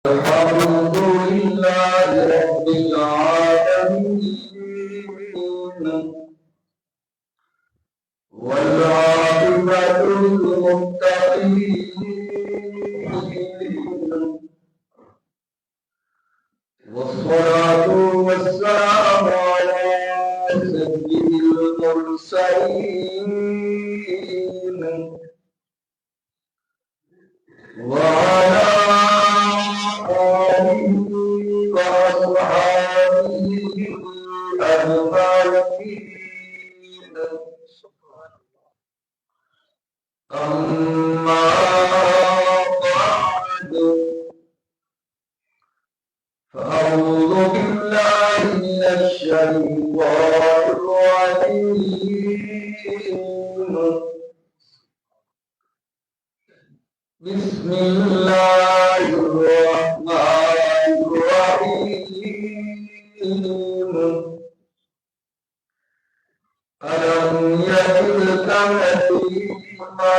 الحمد لله رب العالمين والعاقبة للمتقين والصلاة والسلام على سيد المرسلين وعلى آله وأصحابه أجمعين. أما بعد فأعوذ بالله من الشيطان الرجيم. بسم الله الرحمن الرحيم. ألم يجدك يتيما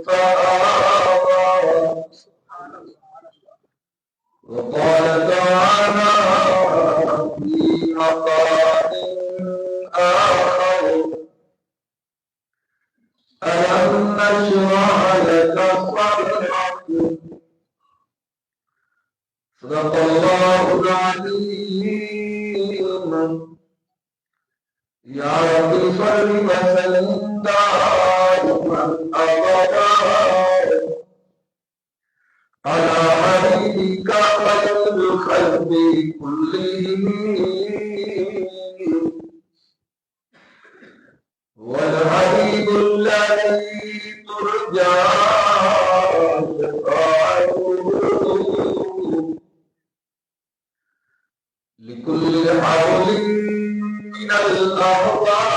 فآوى وقال تعالى في مقام آخر ألم نشرح لك صدرك. صدق الله العظيم. يا رب صل وسلم دائما أبدا على حبيبك خير الخلق كلهم والحبيب الذي ترجى شفاعته لكل حول من الأهوال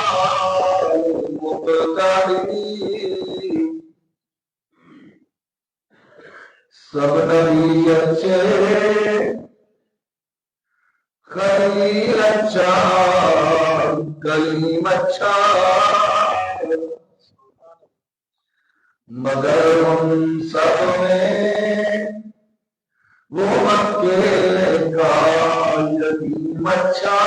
المقتدرين. سب نبی اچھے خلیل اچھا کلیم اچھا مگر ان سب میں وہ اکیلے کا یتیم اچھا.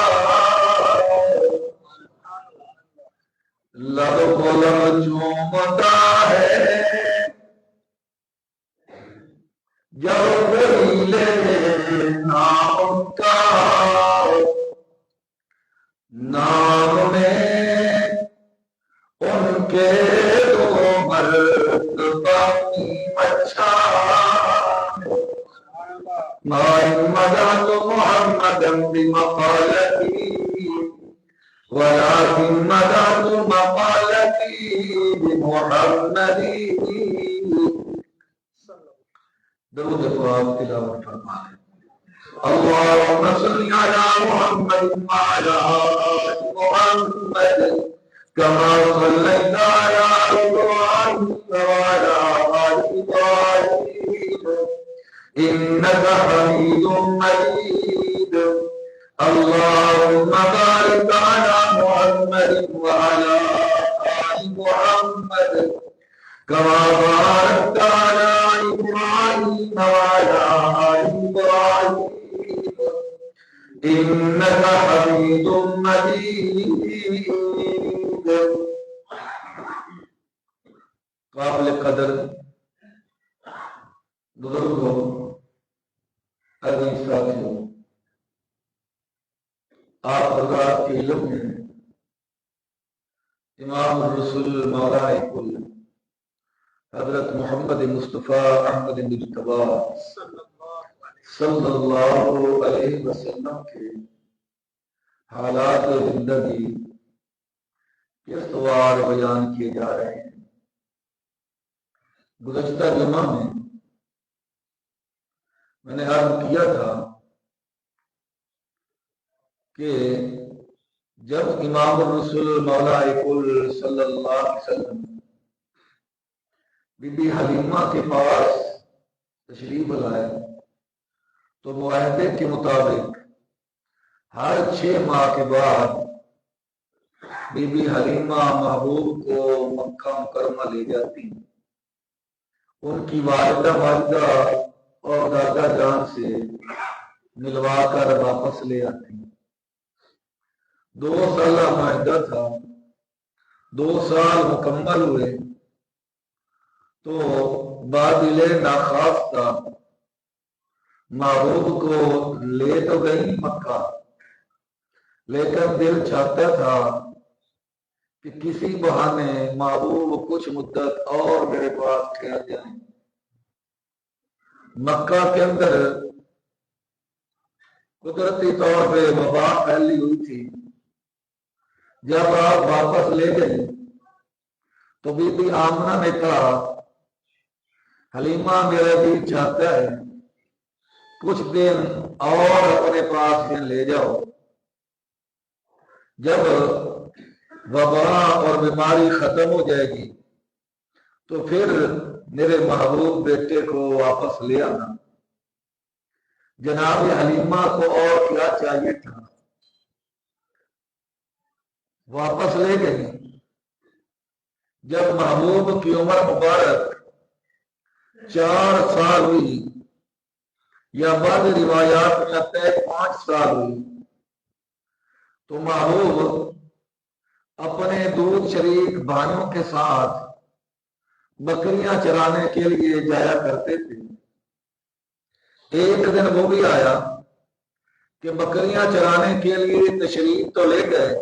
لب کو لب چومتا ہے جب کوئی لے نام کا. نام میں ان کے دو مرتبہ اچھا. محمد محمد بمقالتی ولكن مدد مقالتی بمحمدی. درود پاک تلاوت فرمائیں. اللهم صل على محمد وعلى آل محمد كما صليت على إبراهيم وعلى آل إبراهيم إنك حميد مجيد. اللهم بارك على محمد وعلى آل محمد كما باركت على إبراهيم وعلى آل إبراهيم إنك حميد مجيد. قابل قدر بزرگوں، عزیز ساتھیوں، آپ حضرات کے علم میں امام الرسول مولا کل حضرت محمد مصطفیٰ احمد مجتبی صلی اللہ علیہ وسلم کے حالات زندگی کے استوار بیان کیے جا رہے ہیں. گزشتہ جمعہ میں نے عرض کیا تھا کہ جب امام الرسول مولا کل صلی اللہ علیہ وسلم بی بی حلیمہ کے پاس تشریف لائے تو معاہدے کے مطابق ہر 6 ماہ کے بعد بی بی حلیمہ محبوب کو مکہ مکرمہ لے جاتی. ان کی والدہ اور دادا سے ملوا کر واپس لے آتی. 2 سالہ معاہدہ تھا. 2 سال مکمل ہوئے تو بادل ناخواستہ محبوب کو لے تو گئی مکہ، لیکن دل چاہتا تھا کہ کسی بہانے محبوب کچھ مدت اور میرے پاس ٹھہر جائیں. مکہ کے اندر قدرتی طور پہ وبا پھیلی ہوئی تھی. جب آپ واپس لے گئے تو بی بی آمنہ نے کہا حلیمہ میرا دل چاہتا ہے کچھ دن اور اپنے پاس لے جاؤ. جب وبا اور بیماری ختم ہو جائے گی تو پھر میرے محبوب بیٹے کو واپس لے آنا. جناب حلیمہ کو اور کیا چاہیے تھا، واپس لے گئی. جب محبوب کی عمر مبارک 4 سال ہوئی یا بعض روایات میں آتا ہے 5 سال ہوئی تو محبوب اپنے دودھ شریک بھائیوں کے ساتھ بکریاں چرانے کے لیے جایا کرتے تھے. ایک دن وہ بھی آیا کہ بکریاں چرانے کے لیے تشریف تو لے گئے،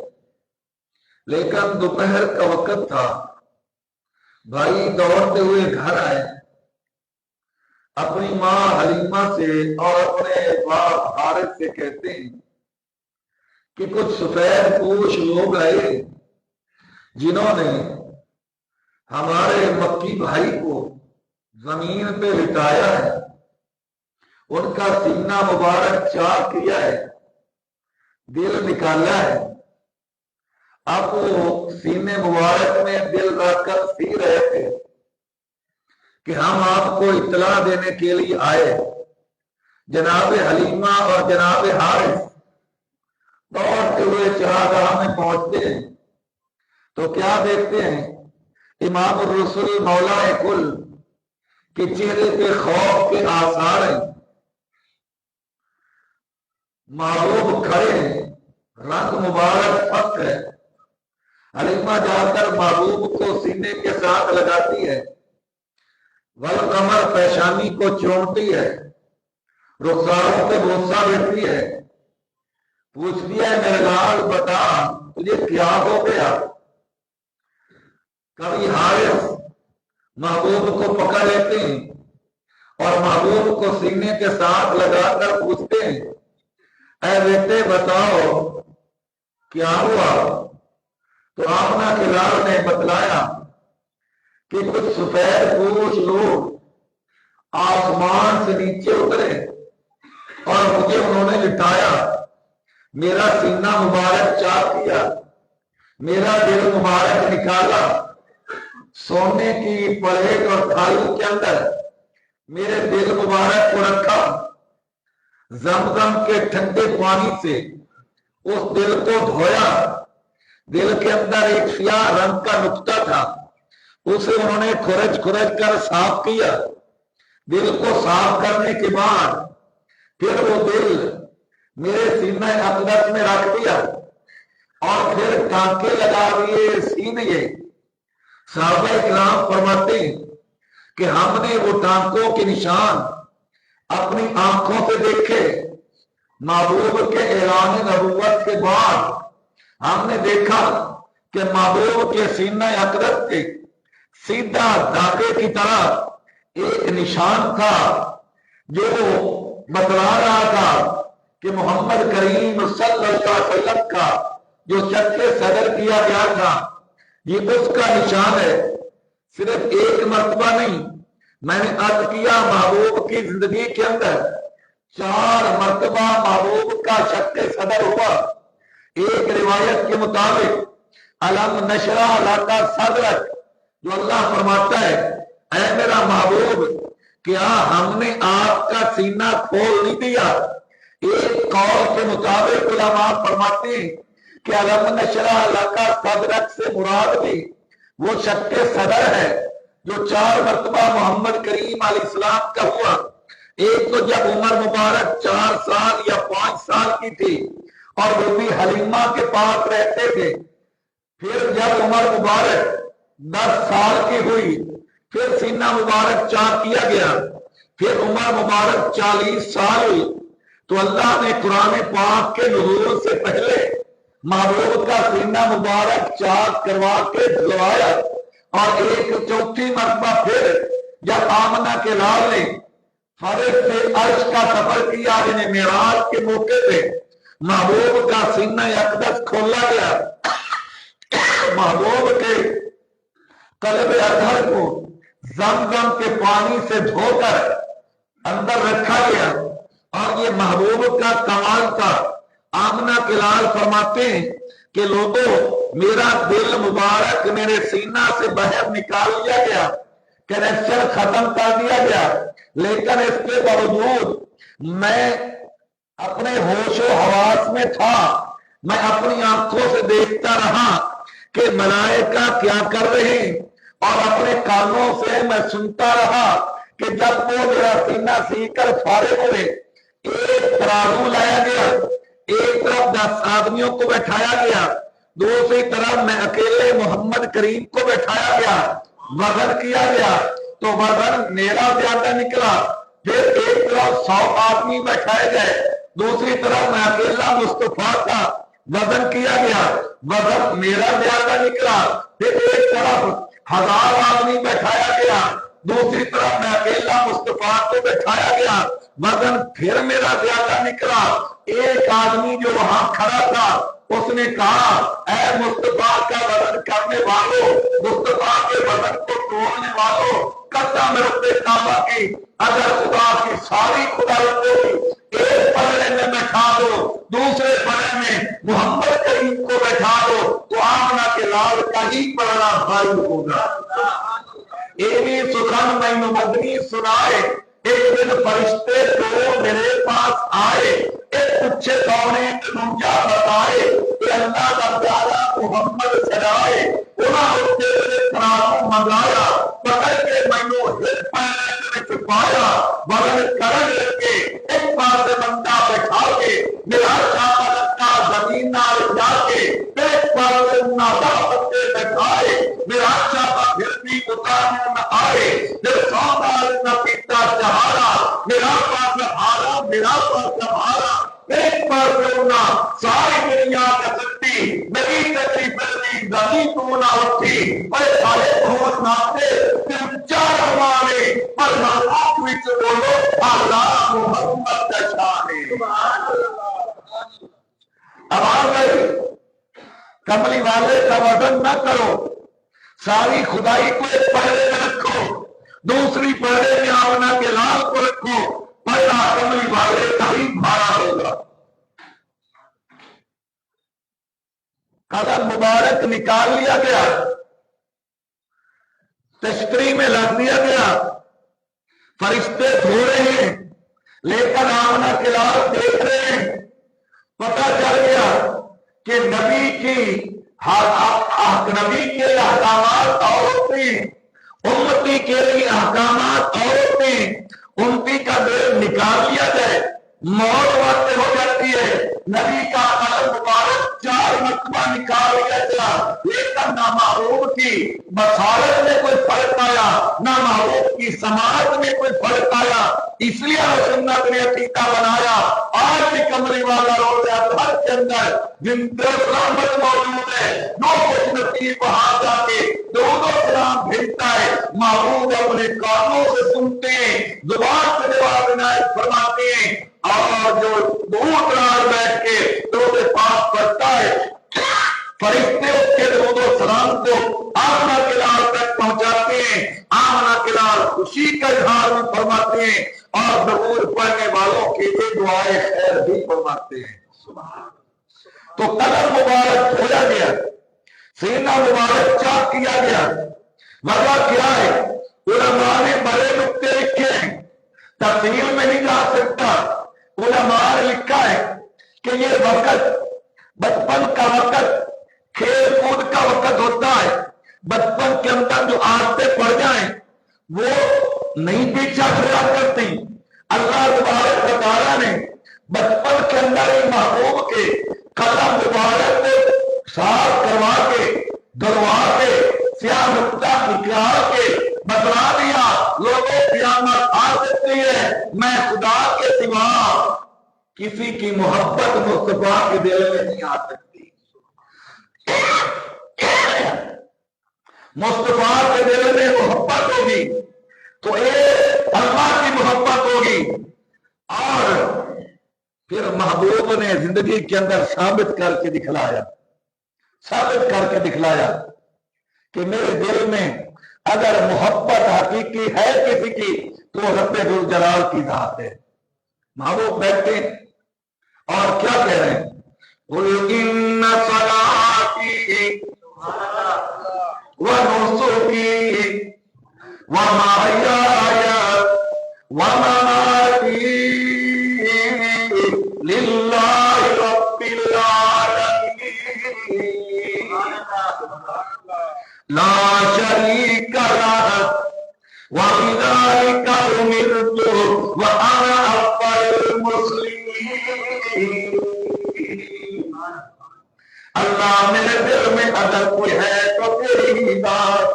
لیکن دوپہر کا وقت تھا. بھائی دوڑتے ہوئے گھر آئے، اپنی ماں حلیمہ سے اور اپنے باپ حارث سے کہتے ہیں کہ کچھ سفید پوش لوگ آئے جنہوں نے ہمارے مکی بھائی کو زمین پہ لٹایا ہے، ان کا سینہ مبارک چاک کیا ہے، دل نکالا ہے. اب وہ سینے مبارک میں دل رکھ کر سی رہے تھے کہ ہم آپ کو اطلاع دینے کے لیے آئے. جناب حلیمہ اور جناب حارث دوڑتے ہوئے چراگاہ میں پہنچتے ہیں تو کیا دیکھتے ہیں، امام الرسل مولا کل کے چہرے پہ خوف کے آثار ہیں. محبوب کھڑے ہیں، رنگ مبارک پک ہے. حلیمہ جا کر محبوب کو سینے کے ساتھ لگاتی ہے، والقمر پیشانی کو چومتی ہے، رخساروں پہ بوسہ بیٹھتی ہے، پوچھتی ہے میرے لال بتا تجھے کیا ہو گیا. کبھی حارث محبوب کو پکڑ لیتے ہیں اور محبوب کو سینے کے ساتھ لگا کر پوچھتے ہیں اے بیٹے بتاؤ کیا ہوا. تو آمنہ کے لال نے بتلایا کہ کچھ سفید پوش لوگ آسمان سے نیچے اترے اور مجھے انہوں نے لٹایا، میرا سینہ مبارک چاک کیا، میرا دل مبارک نکالا، سونے کی پلیٹ اور تھالی کے اندر میرے دل مبارک کو رکھا، زمزم کے ٹھنڈے پانی سے اس دل کو دھویا. دل کے اندر ایک سیاہ رنگ کا نقطہ تھا، اسے انہوں نے کھرچ کر صاف کیا. دل کو صاف کرنے کے بعد پھر وہ دل میرے سینہ اقدس میں رکھ دیا اور پھر ٹانکے لگا دیے سینے. صحابہ اکرام فرماتے ہیں کہ ہم نے وہ ٹانکوں کے نشان اپنی آنکھوں سے دیکھے. محبوب کے اعلان نبوت کے بعد ہم نے دیکھا کہ محبوب کے سینہ اقدس کے سیدھا دھاگے کی طرح ایک نشان تھا جو بتلا رہا تھا کہ محمد کریم صلی اللہ علیہ وسلم کا جو شق صدر کیا گیا تھا یہ اس کا نشان ہے. صرف ایک مرتبہ نہیں، میں نے عرض کیا محبوب کی زندگی کے اندر 4 مرتبہ محبوب کا شق صدر ہوا. ایک روایت کے مطابق علم نشرح لک صدرک، جو اللہ فرماتا ہے اے میرا محبوب کیا ہم نے آپ کا سینہ کھول نہیں دیا. ایک قول کے مطابق علماء فرماتے ہیں کہ علم نشرح لک صدرک سے مراد بھی وہ شق صدر ہے جو 4 مرتبہ محمد کریم علیہ السلام کا ہوا. ایک تو جب عمر مبارک 4 سال یا 5 سال کی تھی اور بی بی حلیمہ کے پاس رہتے تھے، پھر جب عمر مبارک 10 سال کی ہوئی پھر سینہ مبارک چاک کیا گیا، پھر عمر مبارک 40 سال ہوئی تو اللہ نے قرآن پاک کے نزول سے پہلے محبوب کا سینہ مبارک چاک کروا کے دھلوایا، اور ایک چوتھی مرتبہ پھر جب آمنہ کے لال نے فرش سے عرش کا سفر کیا، یعنی معراج کے موقع پہ محبوب کا سینہ اقدس کھولا گیا، محبوب کے قلب اطہر کو زمزم کے پانی سے دھو کر اندر رکھا گیا، اور یہ محبوب کا کمال تھا۔ آمنہ کے لال فرماتے ہیں کہ لوگوں، میرا دل مبارک میرے سینہ سے باہر نکال لیا گیا، کنیکشن ختم کر دیا گیا، لیکن اس کے باوجود میں اپنے ہوش و حواس میں تھا، میں اپنی آنکھوں سے دیکھتا رہا کہ ملائکہ کیا کر رہے ہیں، اور اپنے کانوں سے میں سنتا رہا کہ جب وہ میرا سینہ سی کر فارغ ہوئے، ایک ترازو لایا گیا، ایک طرف 10 آدمیوں کو بیٹھایا گیا، دوسری طرف میں اکیلے محمد کریم کو بیٹھایا گیا، وزن کیا گیا تو وزن میرا زیادہ نکلا، پھر ایک طرف 100 آدمی بیٹھائے گئے، دوسری طرف میں اکیلا مصطفیٰ تھا، وزن کیا گیا، وزن میرا زیادہ نکلا، پھر ایک طرف 1000 آدمی بیٹھایا گیا، دوسری طرف میں اکیلا مصطفیٰ کو بیٹھایا گیا، وزن پھر میرا زیادہ نکلا۔ ایک آدمی جو وہاں کھڑا تھا اس نے کہا، اے مصطفیٰ کا وزن کرنے والوں، مصطفیٰ کے وزن کو توڑنے والوں، قسم رب کعبہ کی، اگر خدا کی ساری خدائی کو ایک پلڑے میں بیٹھا دو، دوسرے پلڑے میں محمد کریم کو بیٹھا دو تو آمنہ کے لال کا ہی پلڑا بھاری ہوگا۔ ایوی سخن مینو مدنی سنائے، ایک دن فرشتے دو میرے پاس آئے، ایک پوچھے دونے تنجا بتائے کہ اللہ کا پیارا محمد سجائے، انہاں اٹھے سے ترازو منگایا، پکڑ کے مینو ہٹ پہنے میں چھپایا، وزن کرن لگے ایک بار سے بندہ بیٹھا کے، میرا شاہ لگتا زمین نال جا کے، ایک بار سے نادا بندے بیٹھائے، میرا شاہ پھر بھی اتارنے نہ آئے، جب سوندار نہ پیتا چہارا، میرا پاس ہارا، میرا پاس ہارا، ایک بار سے انہاں ساری دنیا کا سکتی نبی تکری بلدی زمین تو نہ اٹھی، پر سارے بھوت ناتے پھر چار ہمارے پر محبوب وچ بولو اللہ محمد کا شانے۔ اب آگئی کملی والے کا وزن نہ کرو، ساری خدائی کو ایک پہلے میں رکھو، دوسری پہلے میں آمنہ کے لال کو رکھو، پہلا کملی والے کا ہی بھارا ہوگا۔ قدم مبارک نکال لیا گیا، تشتری میں لگ دیا گیا، فرشتے دھو رہے ہیں، لیکن آمنہ کے لال دیکھ رہے ہیں، پتہ چل گیا کہ نبی کے احکامات اور ہوتے ہیں، امتی کے لیے احکامات اور ہوتے ہیں، امتی کا دل نکال لیا جائے موت وقت ہو جاتی ہے، نبی کا قلم مبارک 4 مرتبہ نکال لیا گیا، لیکن نہ محبوب کی بصارت میں کوئی فرق آیا، نہ محبوب کی سماعت میں کوئی فرق آیا، اس لیے سنت نے عقیدہ بنایا آج بھی کملی والا روزہ اطہر کے اندر جن رحمت موجود ہے، جو کچھ نصیب وہاں جا کے درود و سلام بھیجتا ہے، محبوب اپنے کانوں سے سنتے ہیں، زبان سے جواب عنایت فرماتے ہیں، اور جو دور دراز بیٹھ کے درود پاک پڑھتا ہے، فرشتے اس کے درود و سلام کو آمنہ کے لال تک پہنچاتے ہیں، آمنہ کے لال خوشی کا اظہار بھی فرماتے ہیں، اور درود پڑھنے والوں کے لیے دعائیں خیر بھی فرماتے ہیں۔ تو قدم مبارک دھویا گیا، سینہ مبارک چاک کیا گیا، وجہ کیا ہے؟ علماء نے بڑے نکتے لکھے ہیں، تفصیل میں نہیں جا سکتا، علماء نے لکھا ہے کہ یہ وقت بچپن کا وقت کھیل کود کا وقت ہوتا ہے، بچپن کے اندر جو عادتیں پڑ جائیں وہ نہیں پیچھا چھوڑا کرتی، اللہ تبارک و تعالیٰ نے بچپن کے اندر ہی محبوب کے قلم مبارک کو صاف کروا کے دھلوا کے سیاہ نقطہ نکال کے بتلا دیا لوگوں قیامت آ سکتی ہے، میں خدا کے سوا کسی کی محبت مصطفیٰ کے دل میں نہیں آ سکتی۔ مصطفیٰ کے دل میں محبت ہوگی تو ایک اللہ کی محبت ہوگی، اور پھر محبوب نے زندگی کے اندر ثابت کر کے دکھلایا کہ میرے دل میں اگر محبت حقیقی ہے کسی کی تو رب ذوالجلال کی ذات ہے۔ محبوب بیٹھتے ہیں اور کیا کہہ رہے ہیں؟ قُلْ إِنَّ صَلَاتِي وَنُسُكِي وَمَحْيَايَ وَمَمَاتِي لِلَّهِ رَبِّ الْعَالَمِينَ لَا شَرِيكَ لَهُ وَبِذَلِكَ أُمِرْتُ وَأَنَا أَوَّلُ الْمُسْلِمِينَ۔ اللہ میرے دل میں اگر کوئی ہے تو تیری ہی ذات،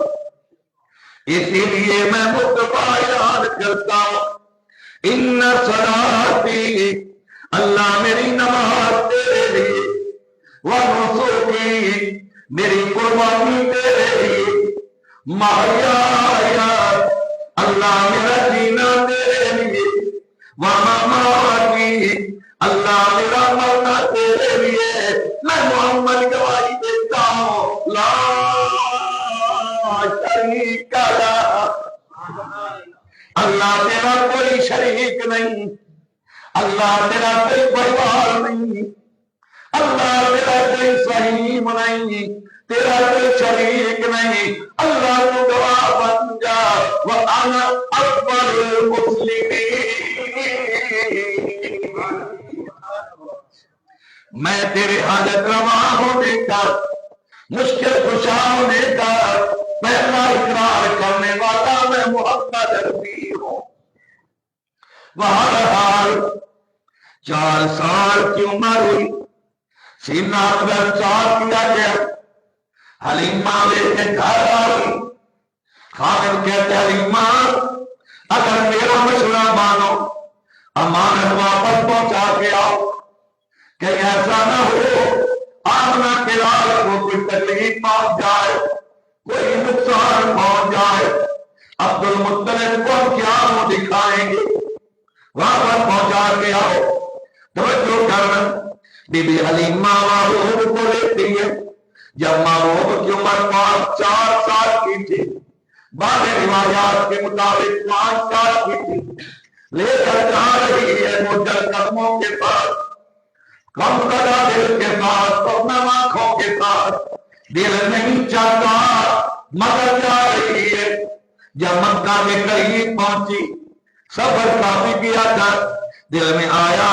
اسی لیے میں مصطفیٰ یاد کرتا ہوں۔ ان صلاتی، اللہ میری نماز تیرے لیے، ونسکی، میری قربانی تیرے لیے، محیایا، اللہ میرا جینا تیرے لیے، ومماتی، اللہ میرا مرنا تیرے لیے۔ میں محمد گواہی دیتا ہوں، لا شریک لہ، اللہ تیرا کوئی شریک نہیں، اللہ تیرا کوئی پریوار نہیں، اللہ تیرا کوئی صحیح نہیں، تیرا کوئی شریک نہیں۔ اللہ تو گواہ بن جا، وَأَنَا أَوَّلُ الْمُسْلِمِينَ، میں تیرے حاجت روا ہونے کا، مشکل کشا ہونے کا پہلا اقرار کرنے والا میں محمد عربی ہوں۔ بہرحال 4 سال کی عمر ہوئی، سینہ اندر چاک کیا گیا، حلیمہ لے کے گھر آئی۔ خامد کہتے حلیمہ اگر میرا مشورہ مانو، امانت واپس پہنچا کے آؤ، کہ ایسا نہ ہو آمنہ کے لال کو کوئی تکلیف پہنچ جائے، کوئی نقصان پہنچ جائے، عبد المطلب کو ہم کیا منہ دکھائیں گے، واپس پہنچا کے آؤ۔ توجہ کرنا، بی بی حلیمہ محبوب کو لیتی ہے، جب محبوب کی عمر 4 سال کی تھی، بعض روایات کے مطابق 5 سال کی تھی، لے کر جا رہی ہے مجھل قدموں کے ساتھ، کم قدہ دل کے ساتھ، پرنم آنکھوں کے ساتھ، دل نہیں چاہتا مگر جا رہی ہے۔ جب مکہ کے قریب پہنچی، سفر کافی کیا تھا، دل میں آیا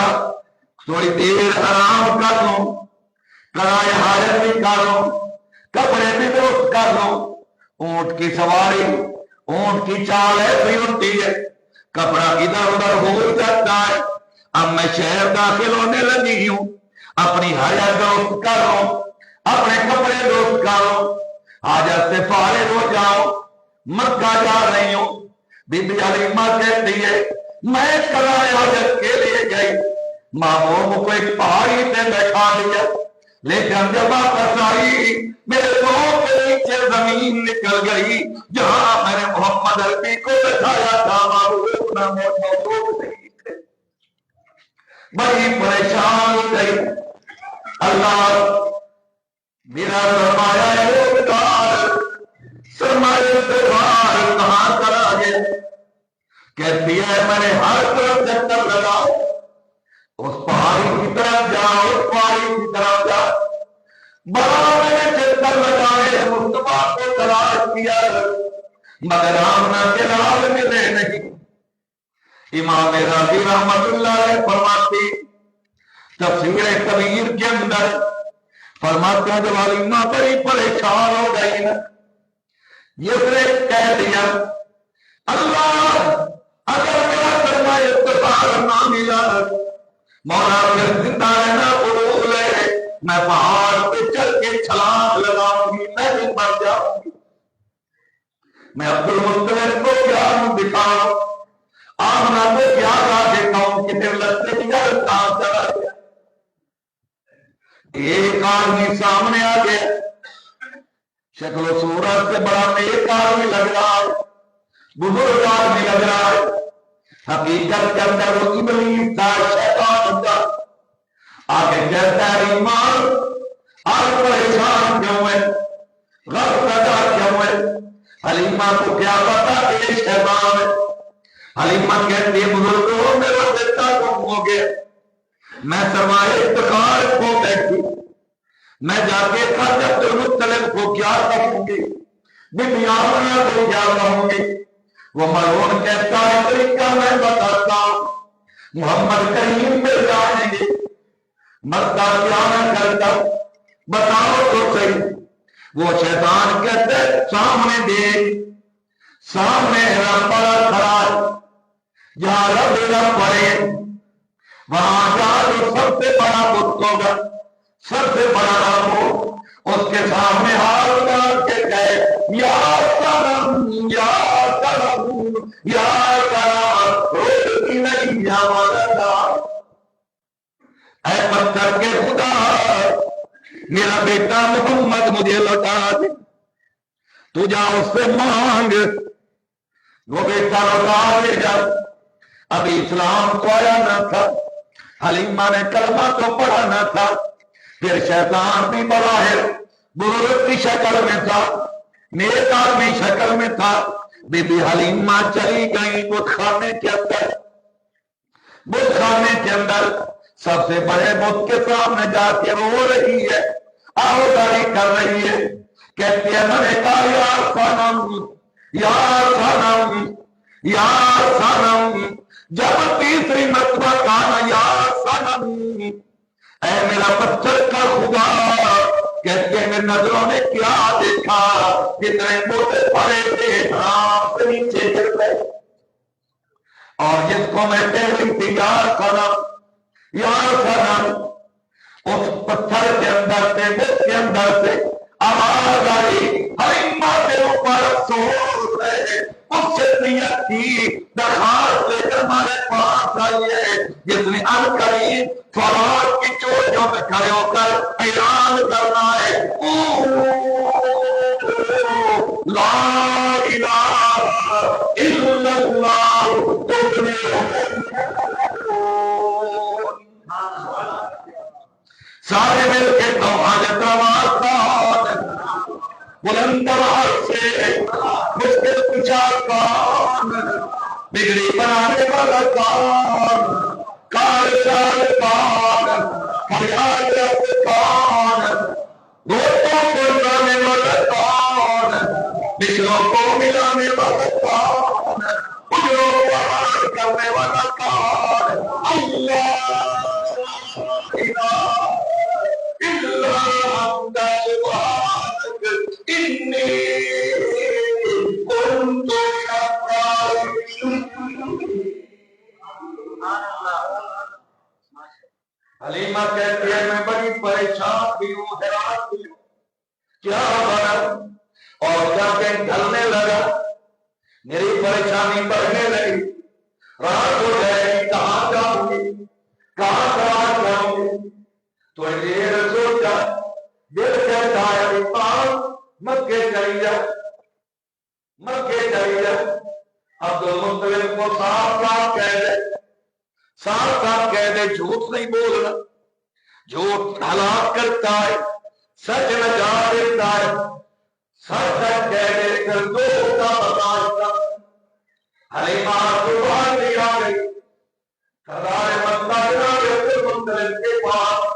تھوڑی دیر آرام کر لوں، قضائے حاجت بھی کر لوں، کپڑے بھی درست کر لوں۔ اونٹ کی سواری، اونٹ کی چال ایسی ہوتی ہے، کپڑا ادھر ادھر ہو جاتا ہے۔ اب میں شہر داخل ہونے لگی ہوں، اپنی حاجت درست کرو، اپنے کپڑے درست کرو، حاجت سے فارغ ہو جاؤ، مکہ جا رہی ہوں۔ بی بی حلیمہ کہتی ہے میں قضائے حاجت کے لیے گئی، محبوب کو ایک پہاڑی پہ بیٹھا دیا، لیکن جب واپس آئی میرے پاؤں کے نیچے زمین نکل گئی، جہاں میں نے محمد عربی کو بٹھایا تھا محبوب نہ موجود نہیں تھے۔ بڑی پریشان ہو گئی۔ اللہ میرا سرمایہ سرمایہ سے باہر کہاں کرا گیا؟ کہتی ہے میں نے ہر طرف چکر لگاؤ، اس پہاڑی کی طرف جاؤ، اس پہاڑی کی طرف جاؤ، بڑا میں نے چکر لگائے، مصطفیٰ کو تلاش کیا مگر آمنہ کے لال ملے نہیں۔ امام راضی رحمت اللہ علیہ فرماتی تفسیر کبیر کے اندر فرماتے ہیں جب حلیمہ بڑی پریشان ہو گئی نا، یہ نے کہہ دیا اللہ اگر میرا سرمایہ اتفاق نہ ملا مولا پھر زندہ رہنا قبول ہے، میں پہاڑ پہ چل کے چھلانگ لگاؤں گی، میں بھی مر جاؤں گی۔ میں عبد المطلب کو کیا دکھاؤں، آمنہ کو کیا دکھاؤں کہ پھر لگتے کی گھر کام چلا گیا۔ ایک آدمی سامنے آ گیا، شکل و صورت سے بڑا نیک آدمی لگ رہا ہے، بزرگ آدمی لگ رہا ہے، حقیقت کے اندر وہ ابلیس تھا، شیطان تھا۔ آگے کہتا ہے ایمان آج پریشان کیوں ہے، غم پیدا کیوں ہے؟ حلیمہ کو کیا پتا کہ یہ شیطان ہے؟ حلیمہ کہتی ہے بزرگوں میرا بیٹا گم ہو گیا، میں سرمایہ افتخار کھو بیٹھی، میں جا کے عبد المطلب کو کیا کہوں گی، بی آمنہ کو کیا کہوں گی؟ وہ ملعون کہتا ہے طریقہ میں بتاتا ہوں، محمد کریم پہ جائیں گے، مرتا کیا میں کرتا بتاؤ تو صحیح۔ وہ شیطان کہتے سامنے دیکھ، سامنے رب کھڑا ہے، جہاں رب پڑے وہاں جا جو سب سے بڑا بت ہوگا، سب سے بڑا رب ہو، اس کے سامنے ہاتھ ڈال کے کہے یا کرم یا کرم یا کرم، روٹی نہیں ہمارا، اے پتھر کے خدا میرا بیٹا محمد مجھے لوٹا دے، تو جا اس سے مانگ، وہ بیٹا لوٹا دے جا۔ ابھی اسلام کو آیا نہ تھا، حلیمہ نے کلمہ تو پڑھا نہ تھا، پھر شیطان بھی بظاہر بزرگ کی شکل میں تھا، نیک آدمی شکل میں تھا۔ بی بی حلیمہ چلی گئی بت خانے کے اندر، بت خانے کے اندر سب سے بڑے بت کے سامنے جا کے رو رہی ہے، آہواری کر رہی ہے، کہتی ہے میں نے کہا یا صنم یا صنم یا صنم، جب تیسری مرتبہ کہا یا صنم، اے میرا پتھر کا خدا، کہتے ہیں میری نظروں نے کیا دیکھا، جتنے موٹے پڑے تھے حرام سے نیچے گر گئے، اور جس کو میں کہہ رہی تھی یا صنم یا صنم، اس پتھر کے اندر سے بت کے اندر سے آواز آئی حلیمہ کے اوپر افسوس ہے، اس سے نیت کی درخواست لے کر ہمارے پاس آئیے، جس نے عنقریب فواد کی چوٹیوں میں کھڑے ہو کر اعلان کرنا ہے لا الہ الا اللہ سارے مل کے تو حاجت روا کون، بلند آواز سے مشکل کشا کون، بگڑی بنانے والا کون، کارساز کون، فریاد رب کون، روتوں کو ملانے والا کون، بچھڑوں کو ملانے والا کون، اجروں کو آباد کرنے والا کون، اللہ الہ الا انت سبحانک انی کنت من الظالمین۔ حلیمہ کہتی ہے میں بڑی پریشان بھی ہوں، حیران بھی ہوں، کیا بنا اور کیا کہ ڈھلنے لگا، میری پریشانی بڑھنے لگی، رات ہو جائے گی، کہاں جاؤں گی، کہاں کہاں جاؤں گی، تو یہ سوچا دل کہتا ہے ایمان مکے چلی جا، مکے چلی جا۔ عبد المطلب کو صاف صاف کہہ دے، صاف صاف کہہ دے، جھوٹ نہیں بولنا، جھوٹ ہلاک کرتا ہے، سچ نجا دیتا ہے، سچ سچ کہہ دے کر دو کا برداشت۔ حلیمہ کو باہر نہیں آ گئی، سردار مکہ جناب عبد المطلب کے پاس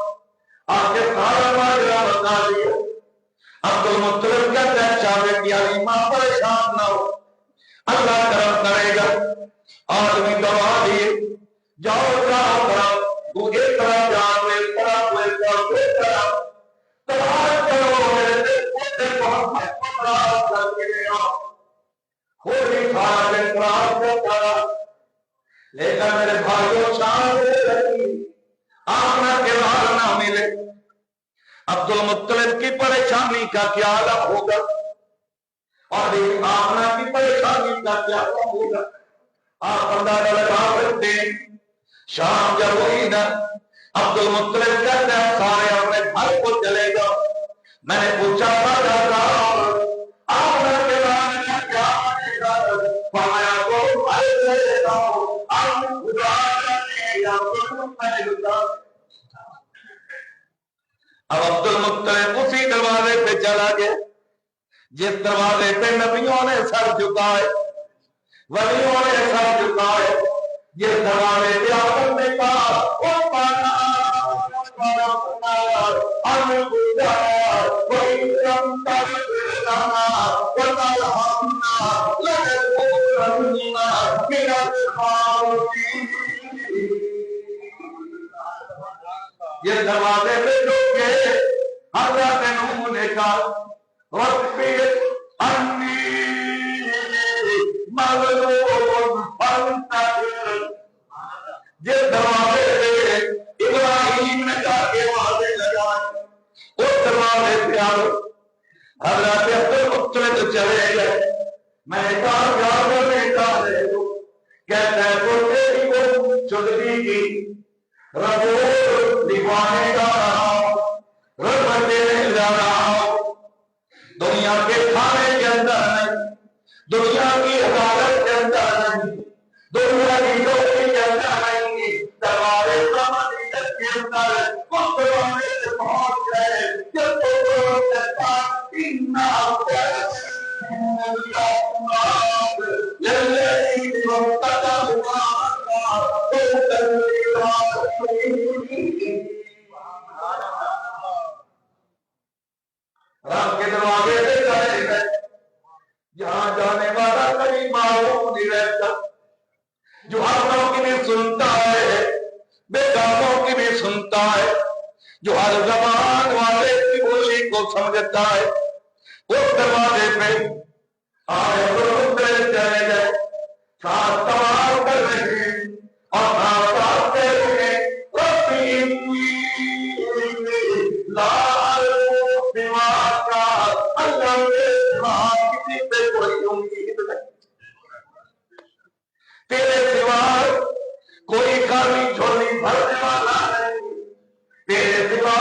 آ کے سارا ماجرا بتا دیا۔ عبد المطلب کہتا ہے چاہے کہ حلیمہ پریشان نہ ہو، اللہ کرم کرے گا، آدمی دبا دیے، جاؤ جاؤ کرو، تو ایک طرح جان لے، ایک طرح ایک طرح تلاش کرو، میرے دل کو محمد کو تلاش کر کے لے آؤ۔ خود ہی سارا دن تلاش کرتا رہا، آمنہ کے لال نہ ملے، عبد المطلب کی پریشانی کا کیا عالم ہوگا، اور آمنہ کی پریشانی کا کیا عالم ہوگا۔ آپ اندازہ لگا سکتے ہیں، شام جب ہوئی نا، عبد المطلب کہتے ہیں سارے اپنے گھر کو چلے گا۔ میں نے پوچھا آمنہ کے لال کا کیا بنے گا؟ فرمایا کو لے جاؤ، آپ خدا یا اب عبد المطلب اسی دروازے پہ چلا گیا جس دروازے پہ نبیوں نے سر جھکائے، ولیوں نے سر جھکائے، جس دروازے پہ آپ نے کہا او پانا یہ دروازے پہ لوگ گئے، حضرت نوح نے کہا ربی انی مغلوب فانتصر۔ جس دروازے پہ ابراہیم نے جا کے وعدے لگائے اس دروازے پہ آؤ، حضرت عبد المطلب چلے گئے۔ میں نے کہا جاؤ بیٹا ہے کہتا ہے تو تیری وہ چگلی کی ربو دیوانے جا رہا ہوں، رب دینے جا رہا ہوں، دنیا کے کھانے کے اندر نہیں، دنیا کی عدالت کے اندر نہیں، دنیا کی نوکری کے اندر نہیں، دربارے سمجھت کے اندر اس دروازے سے پہنچ گئے جب تو کہتا رب کے دروازے سے چلے گئے، جہاں جانے والا کبھی معلوم نہیں رہتا، جو حرفوں کی بھی سنتا ہے، بے کاموں کی بھی سنتا ہے، جو ہر زبان والے کی بولی کو سمجھتا ہے، اس دروازے پہ آئے چلے گئے، ساتھ تمام کر رہے ہیں اور ساتھ ساتھ کہہ رہے ہیں ربی لال سوا کا اللہ کے سوا کسی پہ کوئی امید نہیں، تیرے سوا کوئی خالی جھولی بھرنے والا نہیں، تیرے سوا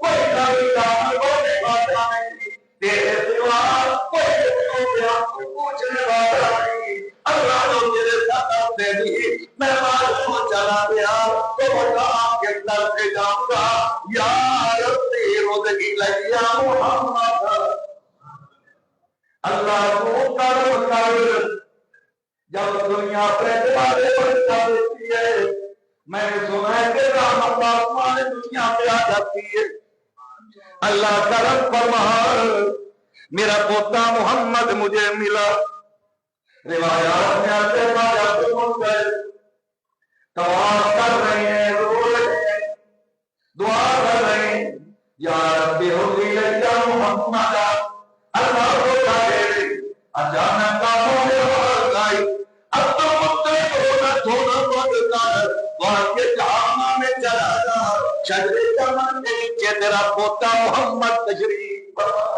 کوئی خالی کام ہونے والا نہیں، تیرے سوا کوئی پوچھنے والا نہیں۔ اللہ نے میرے ساتھ دے دی، میں معلوم چلا گیا تو بتا کے در سے جاؤں گا یا ربی روزگی لیا محمد۔ اللہ کو کرم کر، جب دنیا اپنے دوارے پر چلتی ہے، میں نے سنا ہے کہ رحمت آسمان دنیا پہ آ جاتی ہے۔ اللہ کرم فرما، میرا پوتا محمد مجھے ملا۔ روایات میں آتے ہیں جب گئے طواف کر رہے ہیں، رو رہے ہیں، دعا کر رہے ہیں یا ربی ہوگی لیا محمد۔ اللہ کو کہے اچانک کاموں میں آواز آئی، اب تو مطلب ہونا تھوڑا بہت کر وہاں کے جہاں میں چلا جا، شجرے چمن کے نیچے تیرا پوتا محمد تشریف فرما۔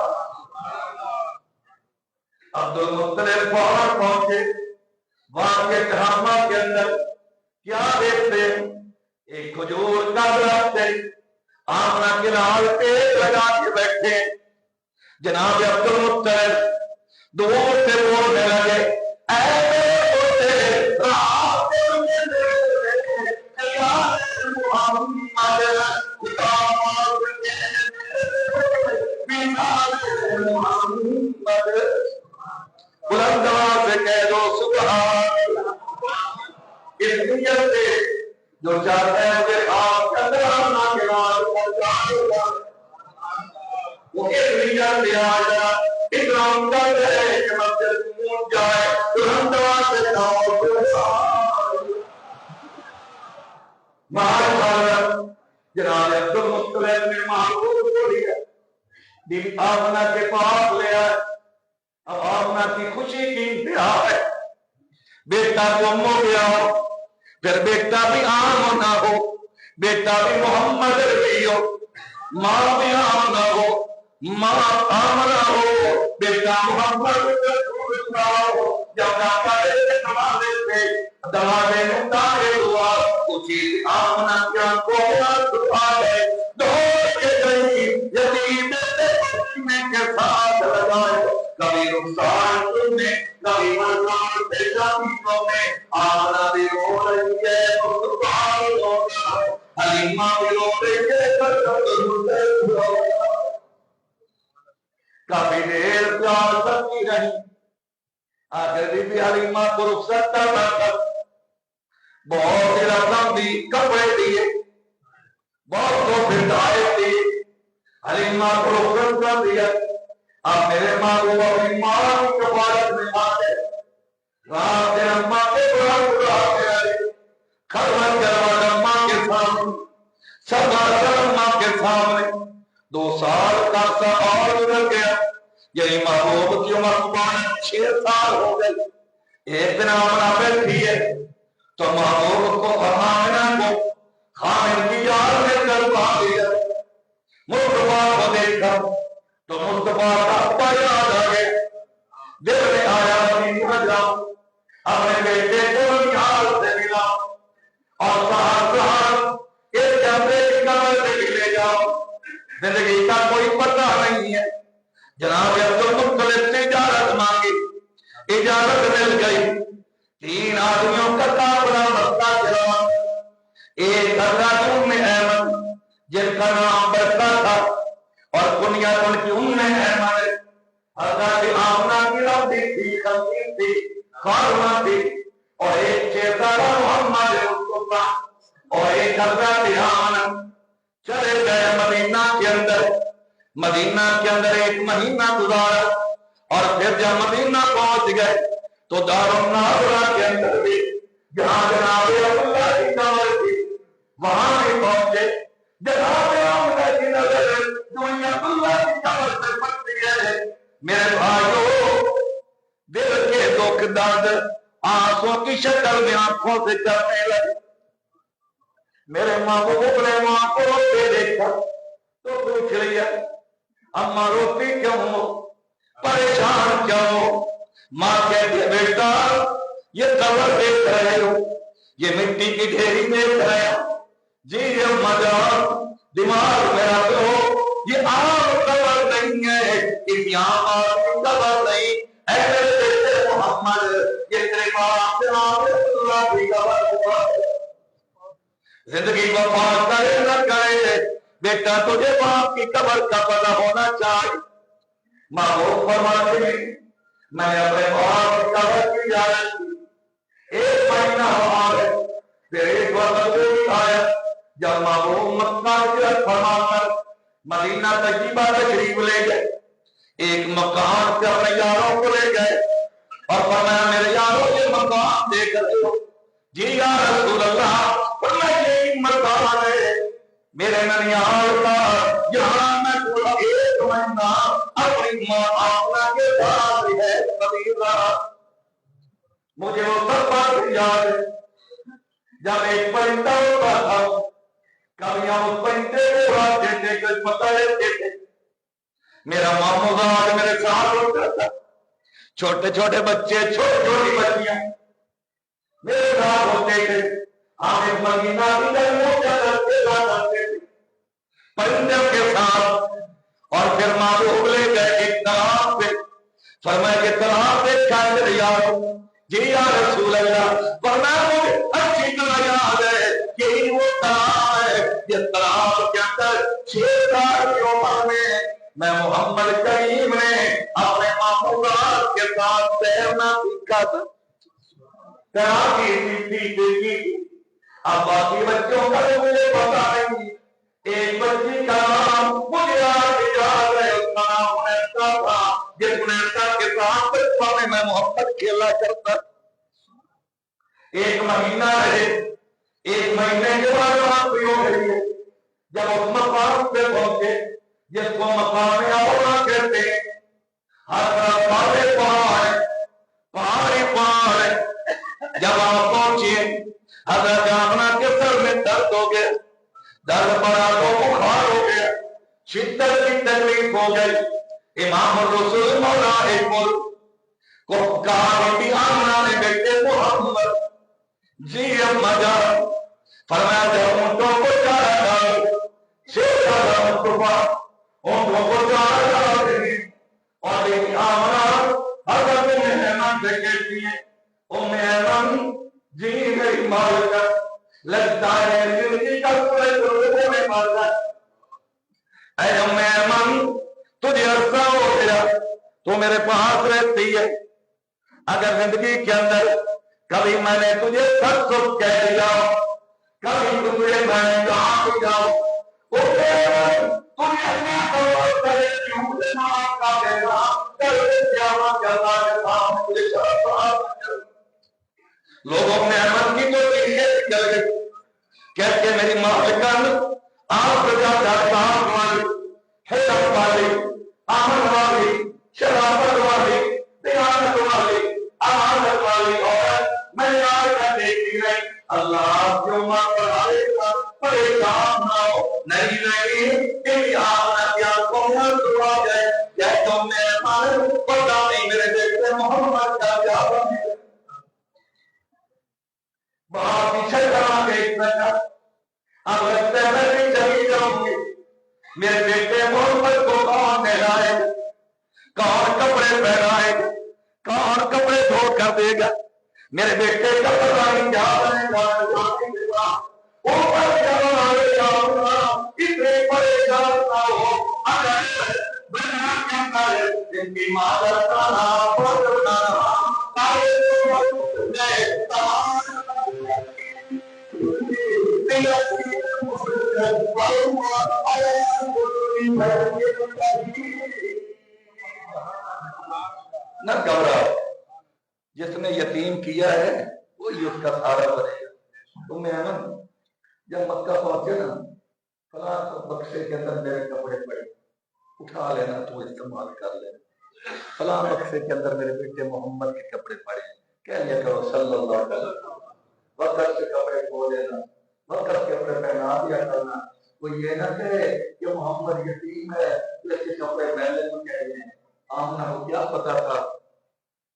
عبد المطلب فوراً پہنچے، وہاں کے جہاں کے اندر کیا دیکھتے ہیں؟ ایک کھجور کا درخت ہے، آمنہ کے لال پیڑ لگا کے بیٹھے۔ جناب عبد المطلب دور سے بولنے لگے، اے میرے پوتے رات محمد خدا محمد بلند آواز سے کہہ دو سبحان اللہ۔ اس نیت سے جو چاہتا ہے کہ آپ کا درانہ کے بعد پہنچا وہ اس نیت سے آیا، اکرام کا ہے کہ مسجد پہنچ جائے، بلند آواز سے کہو سبحان اللہ۔ مہاراج جناب عبد المطلب نے محبوب کو لیا، بی بی آمنہ کے پاس لے آئے۔ اب آمنہ کی خوشی کی انتہا ہے، بیٹا گم ہو گیا ہو، پھر بیٹا بھی عام نہ ہو، بیٹا بھی محمد ربی ہو، ماں بھی آمنہ ہو، ماں آمنہ ہو، بیٹا محمد رسول اللہ ہو، جب جاتا ہے نمازے پہ دماغے مطالعے ہوا اسی آمنہ کیا کویا دعا ہے دوڑ کے گئی یتیم میں کے ساتھ لگائے کبھی رخسار میں کبھی مرزان پیشانیوں میں آمنہ بھی رو رہی ہے مصطفیٰ رو رہا ہے حلیمہ بھی رو رہی ہے کافی دیر پیار کرتی رہی آخر بی بی حلیمہ کو رخصت کرنا کر بہت ہی رقم دی کپڑے دیے بہت کو بھٹائے دیے حلیمہ کو رخصت کر دیا اب میرے ماں کو اپنی ماں کی کفالت میں آتے رات دن اماں کے بڑا بڑا کے آئے خدمت کروا اماں کے سامنے سب اماں کے سامنے 2 سال کا عرصہ اور گزر گیا یہی محبوب کی عمر مبارک 6 سال ہو گئی ایک دن آمنہ بیٹھی ہے تو محبوب کو آمنہ کو خامن کی یاد میں کروا دیا مصطفیٰ کو دیکھا تو مصطفیٰ کا ابا یاد آ گیا دل میں آیا مدینہ جاؤں اپنے بیٹے کو نحال سے ملا اور سہار ایک جمرے کی قبر سے بھی لے جاؤ زندگی کا کوئی پتہ نہیں ہے جناب عبدالمطلب سے اجازت مانگی اجازت مل گئی 3 آدمیوں کا قافلہ بستا چلا ایک حضرت احمد جن کا نام بستا تھا اور کنیت ان کی احمد حضرت آمنہ کی ربی تھی خمسین تھی خارمہ تھی اور ایک شیطانہ محمد مصطفیٰ اور ایک حضرت آمنہ چلے گئے مدینہ کے اندر 1 مہینہ گزارا اور پھر جب مدینہ پہنچ گئے تو دارالنادرہ کے اندر بھی جہاں جناب عبداللہ کی قبر تھی وہاں بھی پہنچے جناب آمنہ کی نظر دنیا عبداللہ کی قبر سے پڑتی ہے میرے بھائیو دل کے دکھ درد آنسوں کی شکل میں آنکھوں سے چلنے لگے میرے محبوب نے ماں کو روتے دیکھا تو پوچھ لیا اماں روتی کیوں ہو پریشان کیوں ہو ماں کہتی ہے بیٹا یہ قبر دیکھ رہے ہو یہ مٹی کی ڈھیری دیکھ رہے ہو جی یہ مجال دماغ میں رکھ لو یہ عام قبر نہیں ہے اس یہاں قبر نہیں اے میرے بیٹے محمد یہ تیرے باپ جناب اللہ کی قبر زندگی کو پاس کرے نہ کرے بیٹا تجھے باپ کی قبر کا پتہ ہونا چاہیے محبوب فرماتے ہیں میں اپنے باپ کی قبر کی زیارت کی 1 مہینہ ہوا ہے پھر ایک وقت آیا جب محبوب مکہ ہجرت فرما کر مدینہ طیبہ تشریف لے گئے ایک مکان سے اپنے یاروں کو لے گئے اور فرمایا میرے یاروں یہ مکان دیکھ رہے ہو جی یا رسول اللہ فرمایا یہی مکان ہے میرے ننیال کا یہاں میں پورا 1 مہینہ اپنی ماں آمنہ کے ساتھ ہے مدینہ مجھے وہ سب بات یاد ہے جب ایک پرندہ ہوتا تھا کبھی ہم اس پرندے کو اڑاتے تھے کچھ پتہ لیتے تھے میرا ماموزاد میرے ساتھ ہوتا تھا چھوٹے چھوٹے بچے چھوٹی چھوٹی بچیاں میرے ساتھ ہوتے تھے ہم ایک مدینہ کی جنگوں کے راستے جاتے تھے پرندوں کے ساتھ اور پھر محبوب لے گئے ایک تالاب پہ فرمایا کہ تالاب دیکھا ہے میرے یارو جی یا رسول اللہ فرمایا مجھے اچھی طرح یاد ہے یہی وہ تالاب ہے جس تالاب کے اندر 6 سال کی عمر میں محمد کریم نے اپنے معمولات کے ساتھ تیرنا سیکھا تھا تیراکی سیکھی اب باقی بچوں کا تو مجھے پتا نہیں ایک بچی کا نام مجھے آج یاد ہے اس کا نام نیتا تھا جس نیتا کے ساتھ بچپن میں محبت کھیلا کرتا 1 مہینہ رہے 1 مہینے کے بعد وہاں بھی ہو گئی ہے جب اس مقام پہ پہنچے جس کو مقام اولا کہتے ہیں ہر طرف پہاڑے پہاڑ جب آپ پہنچیے حضرت آمنہ کے سر میں درد ہو گیا درد پڑا تو بخار ہو گیا، شدت کی تکلیف ہو گئی۔ امام الرسول مولا اکمل کو کہا بی آمنہ نے بیٹے محمد جی اما جان، فرمایا جب اونٹوں کو چارہ ڈالو، شیر مصطفیٰ اونٹوں کو چارہ ڈال دیں، اور بی آمنہ حضرت ایمن سے کہتی ہے ایمن جی میری مالکہ، لگتا ہے زندگی کا پورے لوگوں میں مر جائے۔ اے ایمن تجھے عرصہ ہو گیا تو میرے پاس رہتی ہے، اگر زندگی کے اندر کبھی میں نے تجھے سچ سچ کہہ دیا، کبھی تجھے میں نے کہا دیا تجھے اللہ کو کرے کیوں معاف کا دینا، کرے قیامت کے اللہ کے سامنے مجھے شرف لوگوں میں احمد کی تو چیزیں چل گئی، کہہ کے میری مالکن آپ رجا جاتا والی، حیرت والی، آمن والی، شرافت والی، دیانت والی، امانت والی عورت میں آج تک دیکھی نہیں، اللہ کیوں ماں پڑھائے گا، پریشان نہ ہو، نہیں کہ آمنت یا قومت دعا جائے، یا تم نے ہمارے پتا نہیں میرے بیٹے محمد کا کیا بنے بہت پیچھے کرا دیکھ رکھا، اب لگتا ہے میں بھی چلی جاؤں گی، میرے بیٹے محمد کو کون نہلائے گا، کون کپڑے پہنائے گا، کون کپڑے دھو کر دے گا، میرے بیٹے کا پتہ نہیں کیا بنے گا، اوپر جب آئے گا اتنے پریشان نہ ہو، اگر بنا کیا کرے جن کی مادر کا نام پڑھنا آئے تو نہ گھبراؤ، جس نے یتیم کیا ہے وہی اس کا سہارا بنے گا۔ تم ایمن جب مکہ پہنچے نا، فلاں بکسے کے اندر میرے کپڑے پڑے، اٹھا لینا تو استعمال کر لینا، فلاں بکسے کے اندر میرے بیٹے محمد کے کپڑے پڑے، کہہ لیا کرو صلی اللہ علیہ وسلم، وقت کے کپڑے کھو لینا، وقت کے کپڑے پہنا دیا کرنا، وہ یہ نہ کہے کہ محمد یتیم ہے اس کے کپڑے میلے کو کہہ دیں۔ آمنہ کو کیا پتا تھا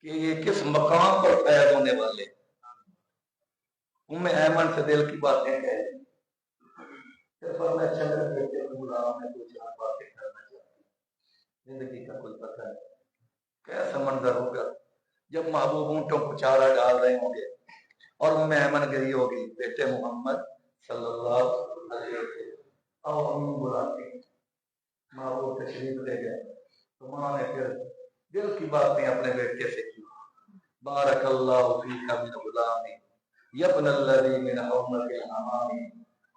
کہ یہ کس مقام پر پیدا ہونے والے، ایمن سے دل کی باتیں کہہ دیں، پھر فرمایا اچھا میرے بیٹے کو بلاؤ، میں دو چار باتیں کرنا چاہتی ہوں، زندگی کا کوئی پتہ نہیں کیسا منظر ہوگا جب محبوب اونٹوں کو چارہ ڈال رہے ہوں گے اور ایمن گئی ہوگی بیٹے محمد صلی اللہ علیہ وسلم، اور ہم بلاتے ہیں، محبوب تشریف لے گئے تو ماں نے پھر دل کی باتیں اپنے بیٹے سے کی، بارک اللہ فیک من غلامی یبن الذی من حومت الامامی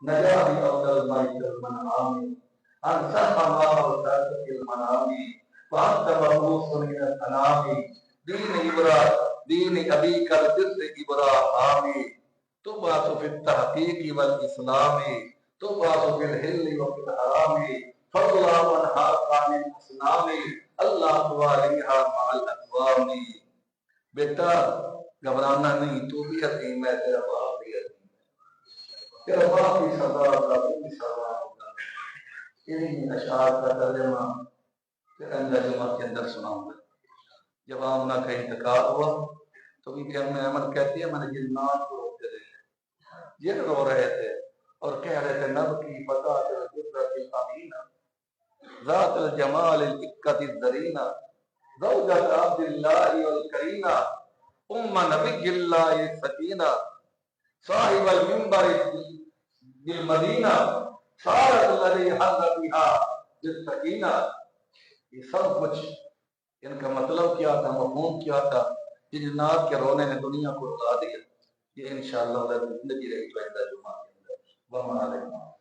نجا بأفضل المائت المنعامی انصح ما وزارت المنامی فانت مبعوث من الانامی دین ابیک البر ابراہامی تبعث فی التحقیق والاسلام تبعث فی الحل وفی الحرام فضلا منحاق عن الاسلام اللہ توالیہا مع الاقوام۔ بیٹا گھبرانا نہیں، تو بھی حکیم ہے، تیرا باپ بھی حکیم ہے، تیرا باپ بھی سردار ہوگا، تو بھی سردار ہوگا۔ انہیں اشعار کا ترجمہ پھر اندر جمعہ کے اندر سناؤں گا۔ جب آمنہ کا انتقال ہوا تو بھی ایمن کہتی ہے میں نے جنات کو روتے رہے، جن رو رہے تھے اور کہہ رہے تھے نب کی فتاة القدرت الامینہ ذات الجمال العقت الزرینہ زوجت عبداللہ والکرینہ ام نبی اللہ سکینہ صاحب المنبر بالمدینہ سارت الذی حل بہا بالسکینہ۔ یہ سب کچھ ان کا مطلب کیا تھا، مفہوم کیا تھا، جنات کے رونے نے دنیا کو رلا دیا۔ یہ انشاءاللہ زندگی رہی پہلا جمعہ کے اندر۔ وما علیکم۔